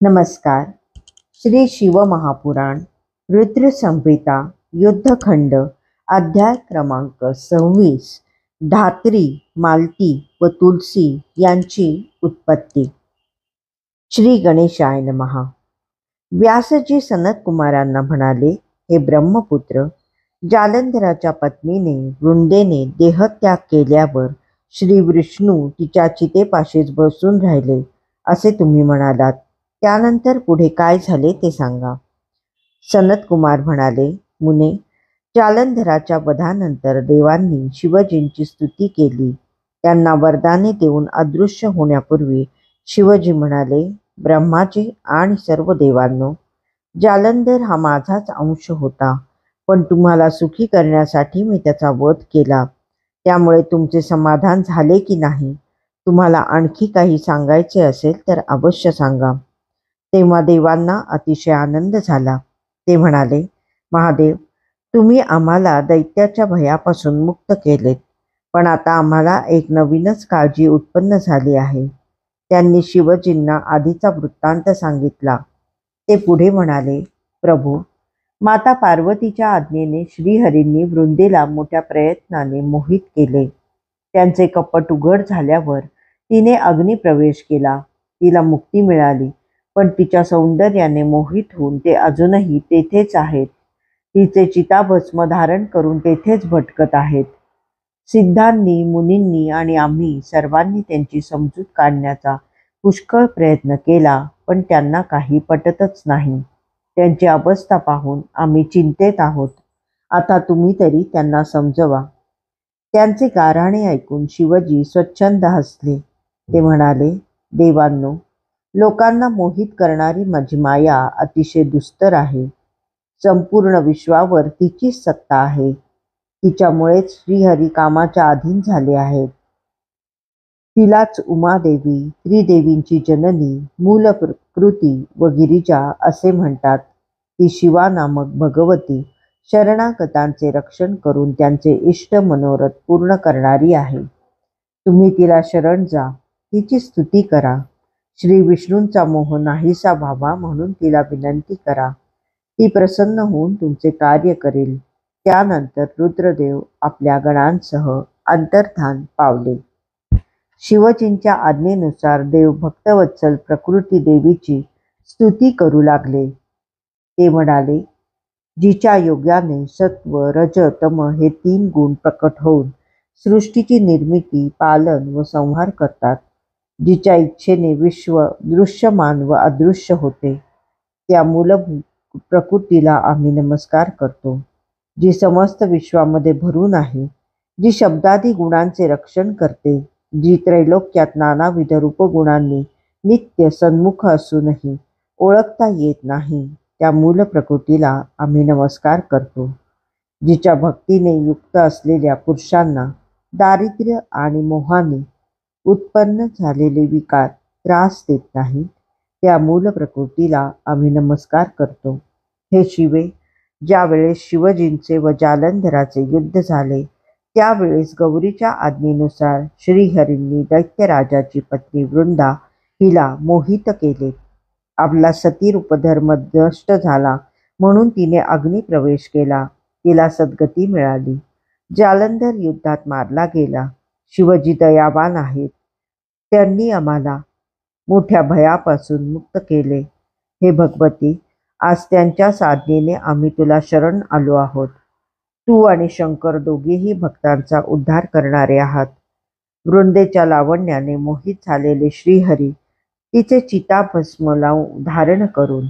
नमस्कार. श्री शिवमहापुराण रुद्र संहिता युद्धखंड अध्याय क्रमांक 26 धात्री, मालती व तुलसी यांची उत्पत्ती. श्री गणेशाय नमः. व्यासजी सनत कुमारांना म्हणाले, हे ब्रह्मपुत्र, जालंधराच्या पत्नीने वृंदेने देहत्याग केल्यावर श्री विष्णू तिच्या चितेपाशीच बसून राहिले असे तुम्ही म्हणालात. त्यानंतर पुढे काय झाले ते सांगा. सनत कुमार म्हणाले, मुने, जालंधराच्या वधानंतर देवांनी शिवजींची स्तुती केली. त्यांना वरदाने देऊन अदृश्य होण्यापूर्वी शिवजी म्हणाले, ब्रह्माजी आणि सर्व देवांनो, जालंधर हा माझाच अंश होता, पण तुम्हाला सुखी करण्यासाठी मी त्याचा वध केला. त्यामुळे तुमचे समाधान झाले की नाही? तुम्हाला आणखी काही सांगायचे असेल तर अवश्य सांगा. तेव्हा देवांना अतिशय आनंद झाला. ते म्हणाले, महादेव, तुम्ही आम्हाला दैत्याच्या भयापासून मुक्त केलेत, पण आता आम्हाला एक नवीनच काळजी उत्पन्न झाली आहे. त्यांनी शिवजींना आधीचा वृत्तांत सांगितला. ते पुढे म्हणाले, प्रभू, माता पार्वतीच्या आज्ञेने श्रीहरींनी वृंदेला मोठ्या प्रयत्नाने मोहित केले. त्यांचे कपट उघड झाल्यावर तिने अग्निप्रवेश केला. तिला मुक्ती मिळाली, पण तिच्या सौंदर्याने मोहित होऊन ते अजूनही तेथेच आहेत. तिचे चिताभस्म धारण करून तेथेच भटकत आहेत. सिद्धांनी, मुनींनी आणि आम्ही सर्वांनी त्यांची समजूत काढण्याचा पुष्कळ प्रयत्न केला, पण त्यांना काही पटतच नाही. त्यांची अवस्था पाहून आम्ही चिंतेत आहोत. आता तुम्ही तरी त्यांना समजवा. त्यांचे गाऱ्हाणे ऐकून शिवजी स्वच्छंद हसले. ते म्हणाले, देवांनो, लोकांना मोहित करणारी माझी माया अतिशय दुस्तर आहे. संपूर्ण विश्वावर तिचीच सत्ता आहे. तिच्यामुळेच श्रीहरी कामाच्या अधीन झाले आहेत. तिलाच उमादेवी, त्रिदेवींची जननी, मूल प्रकृती व गिरिजा असे म्हणतात. ती शिवा नामक भगवती शरणागतांचे रक्षण करून त्यांचे इष्ट मनोरथ पूर्ण करणारी आहे. तुम्ही तिला शरण जा, तिची स्तुती करा. श्री विष्णूंचा मोह नाहीसा व्हावा म्हणून तिला विनंती करा. ती प्रसन्न होऊन तुमचे कार्य करेल. त्यानंतर रुद्रदेव आपल्या गणांसह अंतर्धान पावले. शिवजींच्या आज्ञेनुसार देव भक्तवत्सल प्रकृती देवीची स्तुती करू लागले. ते म्हणाले, जिच्या योगाने सत्व, रज, तम हे 3 गुण प्रकट होऊन सृष्टीची निर्मिती, पालन व संहार करतात. जिच्या इच्छेने विश्व दृश्यमान व अदृश्य होते, त्या मूलभूत प्रकृतीला आम्ही नमस्कार करतो. जी समस्त विश्वामध्ये भरून आहे, जी शब्दादी गुणांचे रक्षण करते, जी त्रैलोक्यात नानाविध रूपगुणांनी नित्य सन्मुख असूनही ओळखता येत नाही, त्या मूल प्रकृतीला आम्ही नमस्कार करतो. जिच्या भक्तीने युक्त असलेल्या पुरुषांना दारिद्र्य आणि मोहाने उत्पन्न झालेले विकार त्रास देत नाहीत, त्या मूल प्रकृतीला आम्ही नमस्कार करतो. हे शिवे, ज्यावेळेस शिवजींचे व जालंधराचे युद्ध झाले, त्यावेळेस गौरीच्या आज्ञेनुसार श्रीहरींनी दैत्यराजाची पत्नी वृंदा हिला मोहित केले. आपला सतीरूप धर्म नष्ट झाला म्हणून तिने अग्निप्रवेश केला. तिला सद्गती मिळाली. जालंधर युद्धात मारला गेला. शिवजी दयावान आहेत. त्यांनी आम्हाला मोठ्या भयापासून मुक्त केले. हे भगवती, आज त्यांच्या साधनेने आम्ही तुला शरण आलो आहोत. तू आणि शंकर दोघेही भक्तांचा उद्धार करणारे आहात. वृंदेच्या लावण्याने मोहित झालेले श्रीहरी तिचे चिताभस्म लावून धारण करून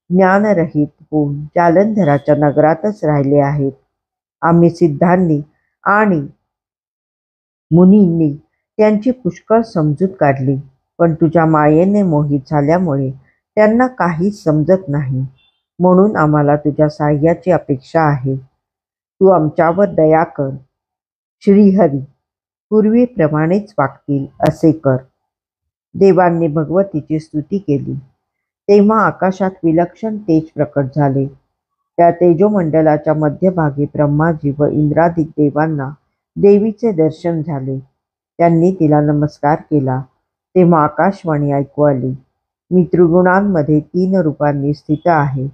ज्ञानरहित होऊन जालंधराच्या नगरातच राहिले आहेत. आम्ही सिद्धांनी आणि मुनींनी त्यांची पुष्कळ समजूत काढली, पण तुझ्या मायेने मोहित झाल्यामुळे त्यांना काहीच समजत नाही. म्हणून आम्हाला तुझ्या साह्याची अपेक्षा आहे. तू आमच्यावर दया कर. श्रीहरी पूर्वीप्रमाणेच वागतील असे कर. देवांनी भगवतीची स्तुती केली. तेव्हा आकाशात विलक्षण तेज प्रकट झाले. त्या तेजोमंडलाच्या मध्यभागी ब्रह्माजी व इंद्रादिक देवांना देवीचे दर्शन झाले. त्यांनी तिला नमस्कार केला. तेव्हा आकाशवाणी ऐकू आली. मी त्रिगुणांमध्ये 3 रूपांनी स्थित आहे.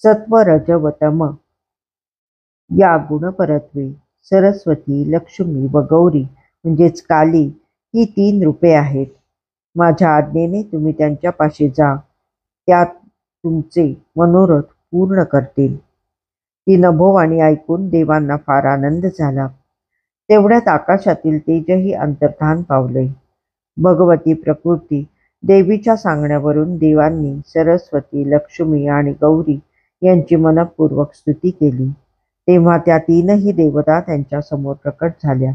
सत्व, रज व तम या गुणपरत्वे सरस्वती, लक्ष्मी व गौरी म्हणजेच काली ही 3 रूपे आहेत. माझ्या आज्ञेने तुम्ही त्यांच्यापाशी जा, त्या तुमचे मनोरथ पूर्ण करतील. ती नभोवाणी ऐकून देवांना फार आनंद झाला. तेवढ्यात आकाशातील तेजही अंतर्धान पावले. भगवती प्रकृती देवीच्या सांगण्यावरून देवांनी सरस्वती, लक्ष्मी आणि गौरी यांची मनःपूर्वक स्तुती केली. तेव्हा त्या 3ही देवता त्यांच्या समोर प्रकट झाल्या.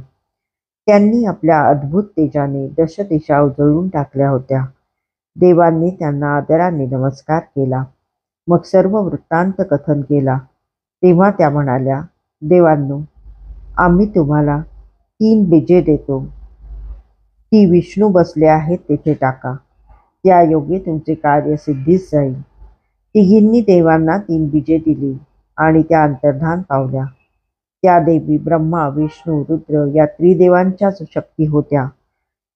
त्यांनी आपल्या अद्भुत तेजाने दशदिशा उजळून टाकल्या होत्या. देवांनी त्यांना आदराने नमस्कार केला. मग सर्व वृत्तांत कथन केला. तेव्हा त्या म्हणाल्या, देवांनो, आम्ही तुम्हाला 3 बीजे देतो. ती विष्णू बसले आहेत तेथे टाका. त्या योगे तुमचे कार्य सिद्धीस जाईल. तिघींनी देवांना 3 बीजे दिली आणि त्या अंतर्धान पावल्या. त्या देवी ब्रह्मा, विष्णू, रुद्र या त्रिदेवांच्याच शक्ती होत्या.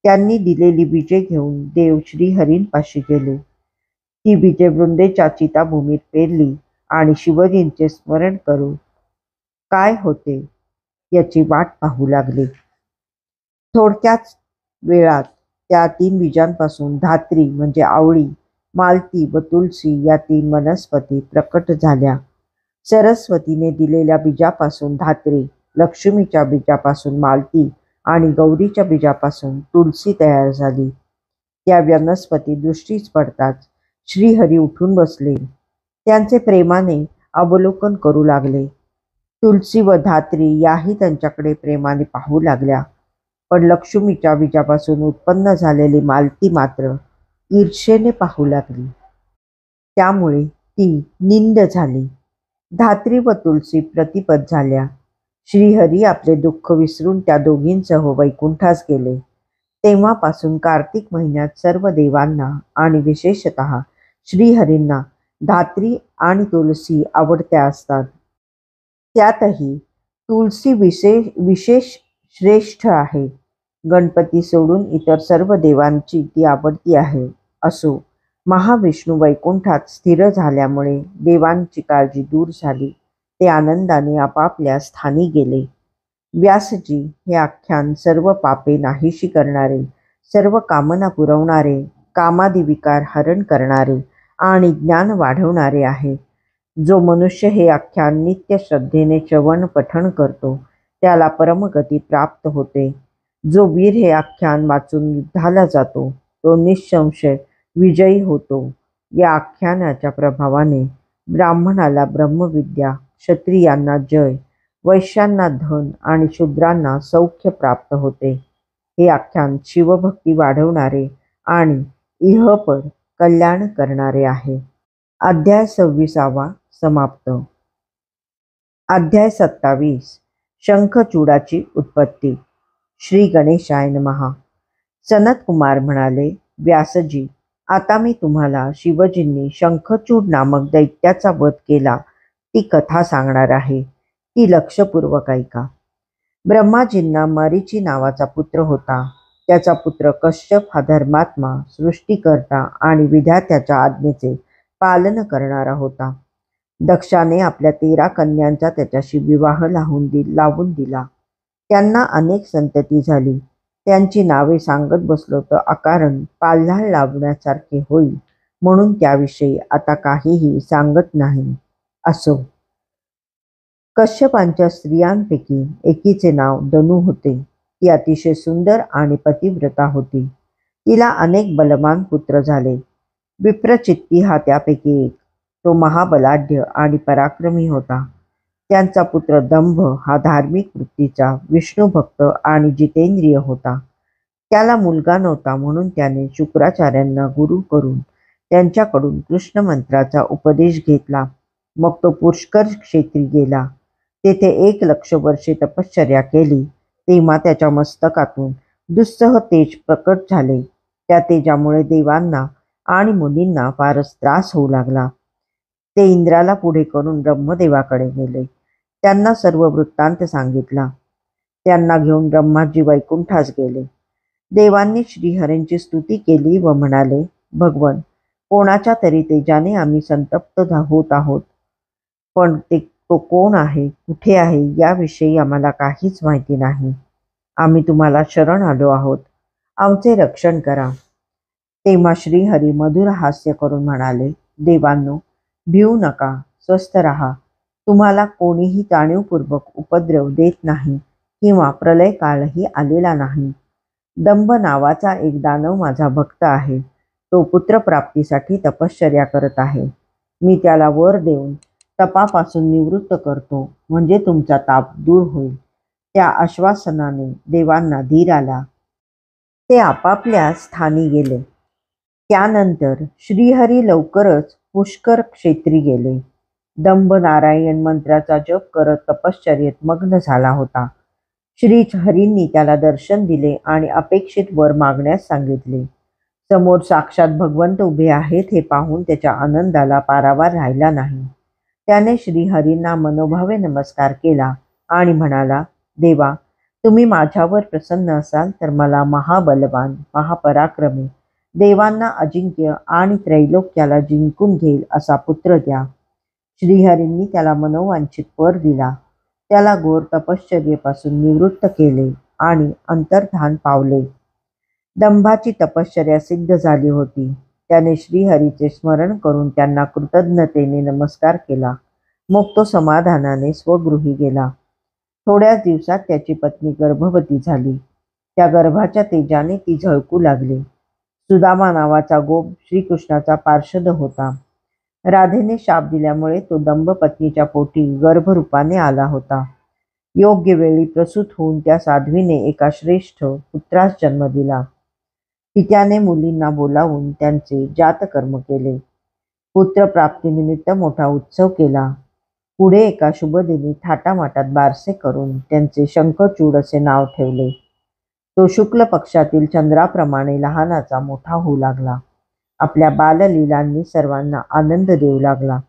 त्यांनी दिलेली बीजे घेऊन देव श्रीहरींपाशी गेले. ती बीजे वृंदेच्या चिताभूमीत पेरली आणि शिवजींचे स्मरण करून काय होते याची वाट पाहू लागले. थोडक्याच वेळात त्या 3 बीजांपासून धात्री म्हणजे आवळी, मालती व तुलसी या 3 वनस्पती प्रकट झाल्या. सरस्वतीने दिलेल्या बीजापासून धात्री, लक्ष्मीच्या बीजापासून मालती आणि गौरीच्या बीजापासून तुलसी तयार झाली. त्या वनस्पती दृष्टीस पडताच श्रीहरी उठून बसले. त्यांचे प्रेमाने अवलोकन करू लागले. तुलसी व धात्री याही त्यांच्याकडे प्रेमाने पाहू लागल्या. पण लक्ष्मीच्या बीजापासून उत्पन्न झालेली मालती मात्र ईर्षेने पाहू लागली. त्यामुळे ती निंद झाली. धात्री व तुलसी प्रतिपद झाल्या. श्रीहरी आपले दुःख विसरून त्या दोघींसह वैकुंठास गेले. तेव्हापासून कार्तिक महिन्यात सर्व देवांना आणि विशेषतः श्रीहरींना धात्री आणि तुलसी आवडत्या असतात. त्यातही तुलसी विशेष श्रेष्ठ आहे. गणपती सोडून इतर सर्व देवांची ती आवडती आहे. असो, महाविष्णू वैकुंठात स्थिर झाल्यामुळे देवांची काळजी दूर झाली. ते आनंदाने आपापल्या स्थानी गेले. व्यासजी हे आख्यान सर्व पापे नाहीशी करणारे, सर्व कामना पुरवणारे, कामादी विकार हरण करणारे आणि ज्ञान वाढवणारे आहे. जो मनुष्य हे आख्यान नित्य श्रद्धेने श्रवण पठण करतो त्याला परमगती प्राप्त होते. जो वीर हे आख्यान वाचून युद्धाला जातो तो निःसंशय विजयी होतो. या आख्यानाच्या प्रभावाने ब्राह्मणाला ब्रह्मविद्या, क्षत्रियांना जय, वैश्यांना धन आणि शूद्रांना सौख्य प्राप्त होते. हे आख्यान शिवभक्ती वाढवणारे आणि इहपर कल्याण करणारे आहे. अध्याय 26 समाप्त. अध्याय 27 शंखचूडाची उत्पत्ती. श्री गणेशाय नमः. सनत कुमार म्हणाले, व्यासजी, आता मी तुम्हाला शिवजींनी शंखचूड नामक दैत्याचा वध केला ती कथा सांगणार आहे. ती लक्षपूर्वक ऐका. ब्रह्माजींना मरीची नावाचा पुत्र होता. त्याचा पुत्र कश्यप हा धर्मात्मा, सृष्टीकर्ता आणि विधात्याच्या आज्ञेचे पालन करणारा होता. दक्षाने आपल्या 13 कन्यांचा त्याच्याशी विवाह लावून दिला. त्यांना अनेक संतती झाली. त्यांची नावे सांगत बसलो तर अकारण पाल्हाळ लावण्यासारखे होईल, म्हणून त्याविषयी आता काहीही सांगत नाही. असो, कश्यपांच्या स्त्रियांपैकी एकीचे नाव दनू होते. ती अतिशय सुंदर आणि पतिव्रता होती. तिला अनेक बलवान पुत्र झाले. विप्रचित्ती हा त्यापैकी एक. तो महाबलाढ्य आणि पराक्रमी होता. त्यांचा पुत्र दंभ हा धार्मिक वृत्तीचा, विष्णुभक्त आणि जितेंद्रिय होता. त्याला मुलगा नव्हता, म्हणून त्याने शुक्राचार्यांना गुरु करून त्यांच्याकडून कृष्ण मंत्राचा उपदेश घेतला. मग तो पुष्कर क्षेत्री गेला. तेथे 1,00,000 वर्षे तपश्चर्या केली. तेव्हा त्याच्या मस्तकातून दुस्सह तेज प्रकट झाले. त्या तेजामुळे देवांना आणि मुनींना फारच त्रास होऊ लागला. ते इंद्राला पुढे करून ब्रह्मदेवाकडे गेले. त्यांना सर्व वृत्तांत सांगितला. त्यांना घेऊन ब्रह्माजी वैकुंठास गेले. देवांनी श्रीहरींची स्तुती केली व म्हणाले, भगवन, कोणाच्या तरी तेजाने आम्ही संतप्त होत आहोत, पण तो कोण आहे, कुठे आहे याविषयी आम्हाला काहीच माहिती नाही. आम्ही तुम्हाला शरण आलो आहोत, आमचे रक्षण करा. तेव्हा श्रीहरी मधुर हास्य करून म्हणाले, देवांनो, भिवू नका, स्वस्थ राहा. तुम्हाला कोणीही जाणीवपूर्वक उपद्रव देत नाही किंवा प्रलय काळही आलेला नाही. दंभ नावाचा एक दानव माझा भक्त आहे. तो पुत्रप्राप्तीसाठी तपश्चर्या करत आहे. मी त्याला वर देऊन तपापासून निवृत्त करतो, म्हणजे तुमचा ताप दूर होईल. त्या आश्वासनाने देवांना धीर आला. ते आपापल्या स्थानी गेले. त्यानंतर श्रीहरी लवकरच पुष्कर क्षेत्री गेले. दंभ नारायण मंत्राचा जप करत तपश्चर्येत मग्न झाला होता. श्री हरींनी त्याला दर्शन दिले आणि अपेक्षित वर मागण्यास सांगितले. समोर साक्षात भगवंत उभे आहेत हे पाहून त्याच्या आनंदाला पारावार राहिला नाही. त्याने श्रीहरींना मनोभावे नमस्कार केला आणि म्हणाला, देवा, तुम्ही माझ्यावर प्रसन्न असाल तर मला महाबलवान, महापराक्रमी, देवांना अजिंक्य आणि त्रैलोक्याला जिंकून घेईल असा पुत्र द्या. श्रीहरींनी त्याला मनोवांछित वर दिला. त्याला घोर तपश्चर्येपासून निवृत्त केले आणि अंतर्धान पावले. दंभाची तपश्चर्या सिद्ध झाली होती. त्याने श्रीहरीचे स्मरण करून त्यांना कृतज्ञतेने नमस्कार केला. मग तो समाधानाने स्वगृही गेला. थोड्याच दिवसात त्याची पत्नी गर्भवती झाली. त्या गर्भाच्या तेजाने ती झळकू लागली. सुदामा नावाचा गोप श्रीकृष्णाचा पार्षद होता. राधेने शाप दिल्यामुळे तो दंभ पत्नीच्या पोटी गर्भरूपाने आला होता. योग्य वेळी प्रसूत होऊन त्या साध्वीने एका श्रेष्ठ पुत्रास जन्म दिला. पित्याने मुलींना बोलावून त्यांचे जातकर्म केले. पुत्रप्राप्तीनिमित्त मोठा उत्सव केला. पुढे एका शुभदिनी थाटामाटात बारसे करून त्यांचे शंखचूड असे नाव ठेवले. तो शुक्ल पक्षातील चंद्राप्रमाणे लहानाचा मोठा होऊ लागला. आपल्या बाललीलांनी सर्वांना आनंद देऊ लागला.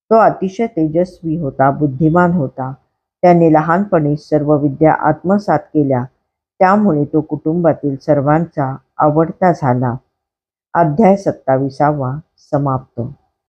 तो अतिशय तेजस्वी होता, बुद्धिमान होता. त्याने लहानपणीच सर्व विद्या आत्मसात केल्या. त्यामुळे तो कुटुंबातील सर्वांचा आवडता झाला. अध्याय 27 समाप्त.